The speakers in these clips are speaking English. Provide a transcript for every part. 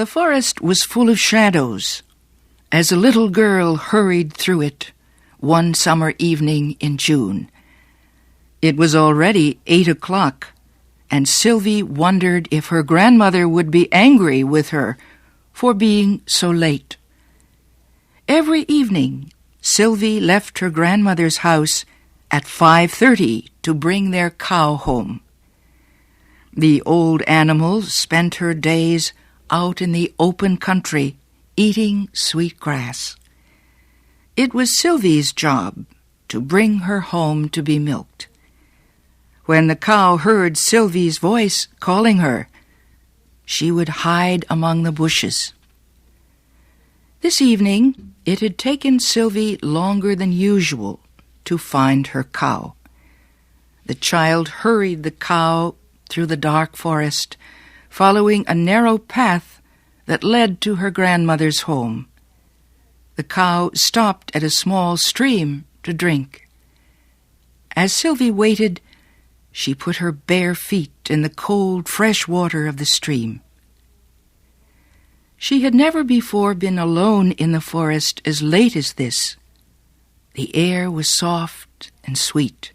The forest was full of shadows as a little girl hurried through it one summer evening in June. It was already 8 o'clock, and Sylvie wondered if her grandmother would be angry with her for being so late. Every evening, Sylvie left her grandmother's house at 5:30 to bring their cow home. The old animal spent her days out in the open country, eating sweet grass. It was Sylvie's job to bring her home to be milked. When the cow heard Sylvie's voice calling her, she would hide among the bushes. This evening, it had taken Sylvie longer than usual to find her cow. The child hurried the cow through the dark forest, following a narrow path that led to her grandmother's home. The cow stopped at a small stream to drink. As Sylvie waited, she put her bare feet in the cold, fresh water of the stream. She had never before been alone in the forest as late as this. The air was soft and sweet.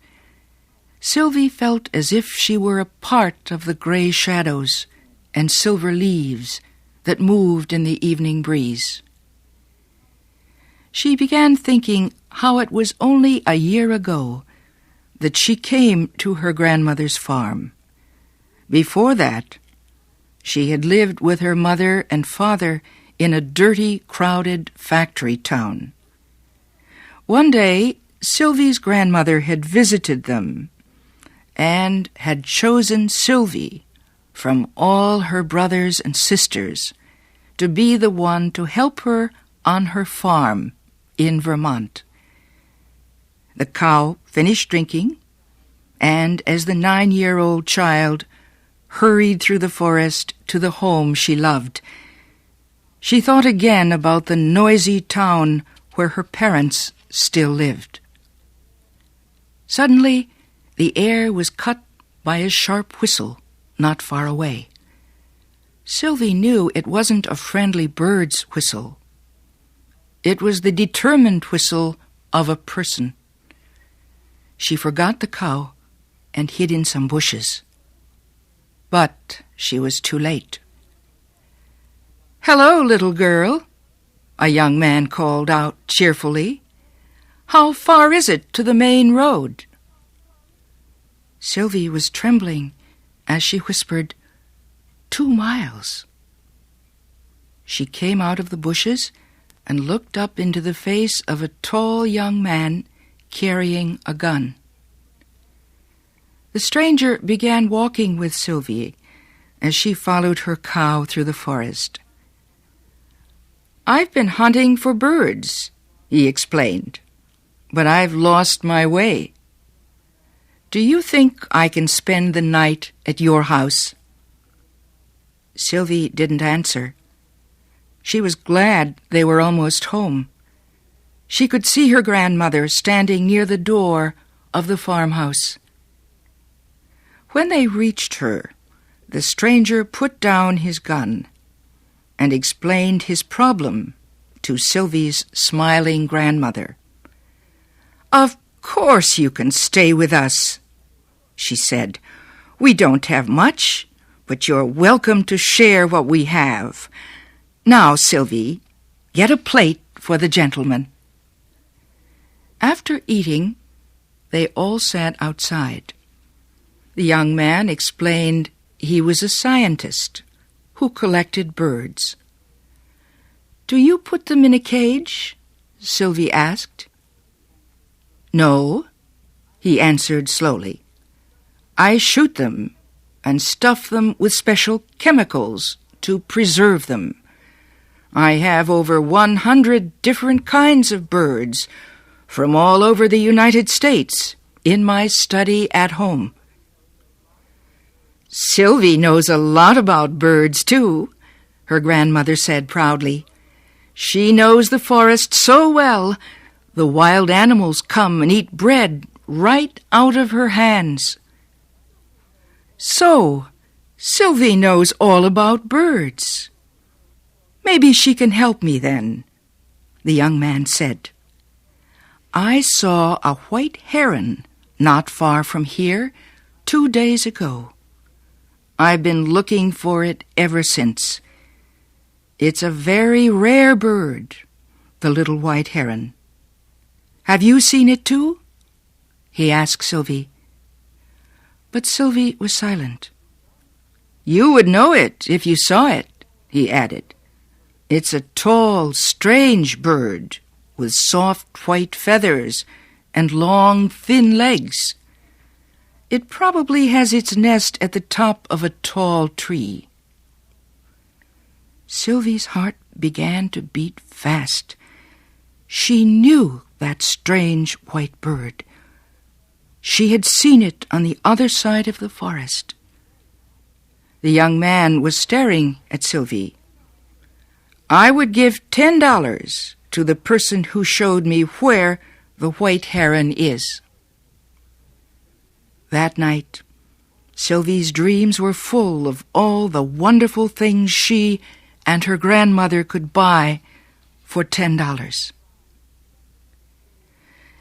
Sylvie felt as if she were a part of the gray shadows and silver leaves that moved in the evening breeze. She began thinking how it was only a year ago that she came to her grandmother's farm. Before that, she had lived with her mother and father in a dirty, crowded factory town. One day, Sylvie's grandmother had visited them and had chosen Sylvie from all her brothers and sisters to be the one to help her on her farm in Vermont. The cow finished drinking, and as the 9-year-old child hurried through the forest to the home she loved, she thought again about the noisy town where her parents still lived. Suddenly, the air was cut by a sharp whistle not far away. Sylvie knew it wasn't a friendly bird's whistle. It was the determined whistle of a person. She forgot the cow and hid in some bushes. But she was too late. "Hello, little girl," a young man called out cheerfully. "How far is it to the main road?" Sylvie was trembling as she whispered, 2 miles. She came out of the bushes and looked up into the face of a tall young man carrying a gun. The stranger began walking with Sylvie as she followed her cow through the forest. "I've been hunting for birds," he explained, "but I've lost my way. Do you think I can spend the night at your house?" Sylvie didn't answer. She was glad they were almost home. She could see her grandmother standing near the door of the farmhouse. When they reached her, the stranger put down his gun and explained his problem to Sylvie's smiling grandmother. "Of course you can stay with us," she said. "We don't have much, but you're welcome to share what we have. Now, Sylvie, get a plate for the gentleman." After eating, they all sat outside. The young man explained he was a scientist who collected birds. "Do you put them in a cage?" Sylvie asked. "No," he answered slowly. "I shoot them and stuff them with special chemicals to preserve them. I have over 100 different kinds of birds from all over the United States in my study at home." "Sylvie knows a lot about birds, too," her grandmother said proudly. "She knows the forest so well, the wild animals come and eat bread right out of her hands." "So, Sylvie knows all about birds. "Maybe she can help me then," the young man said. "I saw a white heron not far from here 2 days ago. I've been looking for it ever since. It's a very rare bird, the little white heron. Have you seen it too?" he asked Sylvie. But Sylvie was silent. "You would know it if you saw it," he added. "It's a tall, strange bird with soft white feathers and long, thin legs. It probably has its nest at the top of a tall tree." Sylvie's heart began to beat fast. She knew that strange white bird. She had seen it on the other side of the forest. The young man was staring at Sylvie. "I would give $10 to the person who showed me where the white heron is." That night, Sylvie's dreams were full of all the wonderful things she and her grandmother could buy for $10.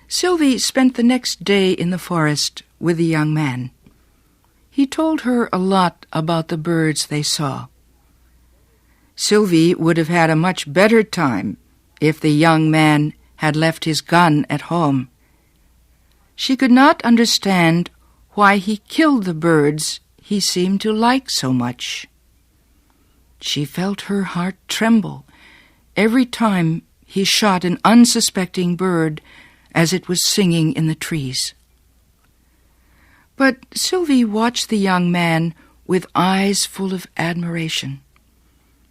Sylvie spent the next day in the forest with the young man. He told her a lot about the birds they saw. Sylvie would have had a much better time if the young man had left his gun at home. She could not understand why he killed the birds he seemed to like so much. She felt her heart tremble every time he shot an unsuspecting bird as it was singing in the trees. But Sylvie watched the young man with eyes full of admiration.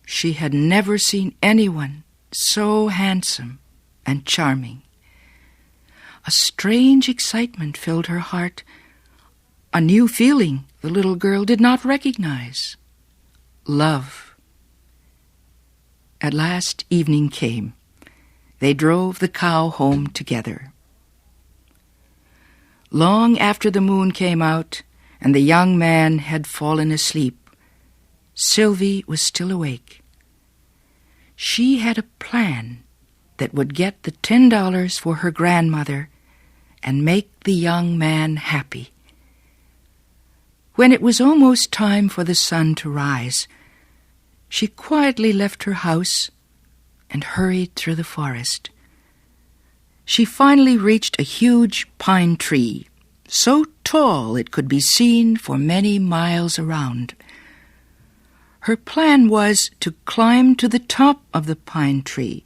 She had never seen anyone so handsome and charming. A strange excitement filled her heart, a new feeling the little girl did not recognize: love. At last evening came. They drove the cow home together. Long after the moon came out and the young man had fallen asleep, Sylvie was still awake. She had a plan that would get the $10 for her grandmother and make the young man happy. When it was almost time for the sun to rise, she quietly left her house and hurried through the forest. She finally reached a huge pine tree, so tall it could be seen for many miles around. Her plan was to climb to the top of the pine tree.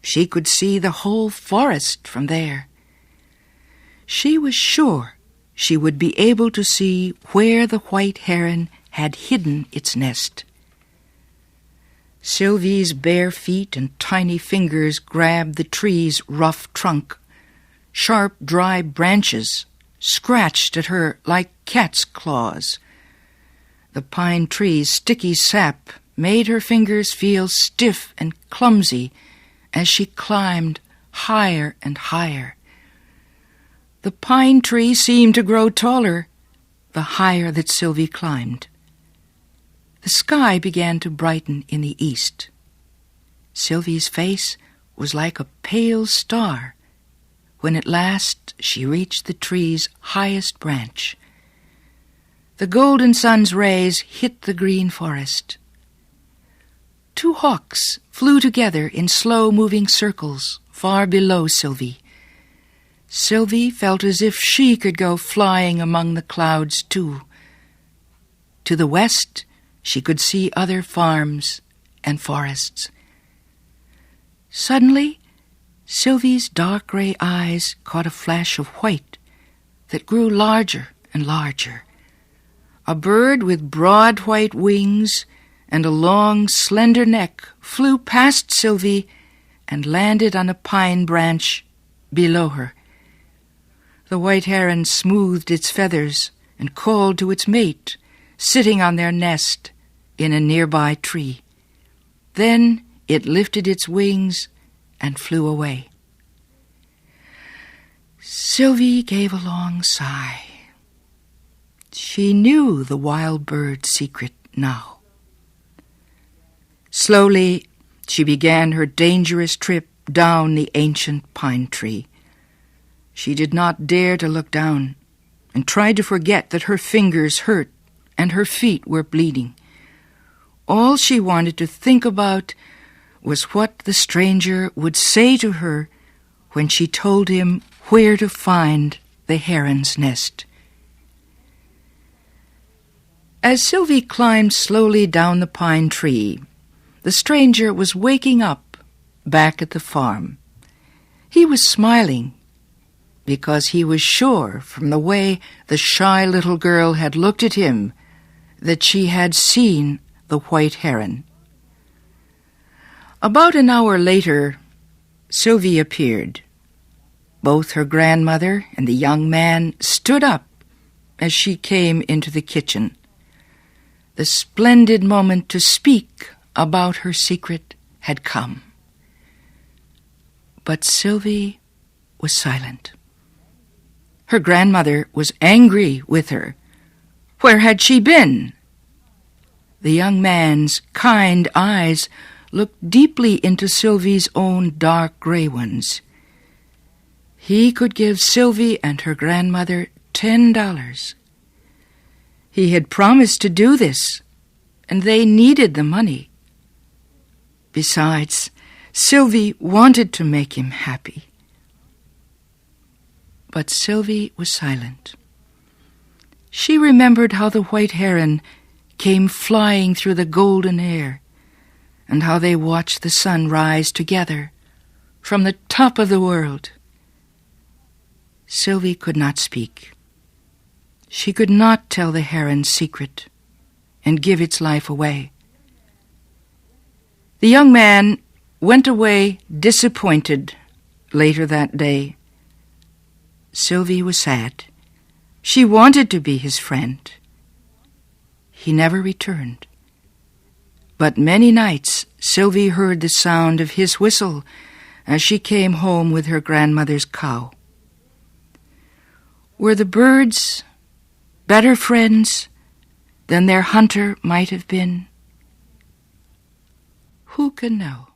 She could see the whole forest from there. She was sure she would be able to see where the white heron had hidden its nest. Sylvie's bare feet and tiny fingers grabbed the tree's rough trunk. Sharp, dry branches scratched at her like cat's claws. The pine tree's sticky sap made her fingers feel stiff and clumsy as she climbed higher and higher. The pine tree seemed to grow taller the higher that Sylvie climbed. The sky began to brighten in the east. Sylvie's face was like a pale star when at last she reached the tree's highest branch. The golden sun's rays hit the green forest. 2 hawks flew together in slow-moving circles far below Sylvie. Sylvie felt as if she could go flying among the clouds too. To the west, she could see other farms and forests. Suddenly, Sylvie's dark gray eyes caught a flash of white that grew larger and larger. A bird with broad white wings and a long, slender neck flew past Sylvie and landed on a pine branch below her. The white heron smoothed its feathers and called to its mate, sitting on their nest in a nearby tree. Then it lifted its wings and flew away. Sylvie gave a long sigh. She knew the wild bird's secret now. Slowly, she began her dangerous trip down the ancient pine tree. She did not dare to look down and tried to forget that her fingers hurt and her feet were bleeding. All she wanted to think about was what the stranger would say to her when she told him where to find the heron's nest. As Sylvie climbed slowly down the pine tree, the stranger was waking up back at the farm. He was smiling because he was sure from the way the shy little girl had looked at him that she had seen the white heron. About an hour later, Sylvie appeared. Both her grandmother and the young man stood up as she came into the kitchen. The splendid moment to speak about her secret had come. But Sylvie was silent. Her grandmother was angry with her. Where had she been? The young man's kind eyes looked deeply into Sylvie's own dark gray ones. He could give Sylvie and her grandmother $10. He had promised to do this, and they needed the money. Besides, Sylvie wanted to make him happy. But Sylvie was silent. She remembered how the white heron came flying through the golden air, and how they watched the sun rise together from the top of the world. Sylvie could not speak. She could not tell the heron's secret and give its life away. The young man went away disappointed later that day. Sylvie was sad. She wanted to be his friend. He never returned. But many nights Sylvie heard the sound of his whistle as she came home with her grandmother's cow. Were the birds better friends than their hunter might have been? Who can know?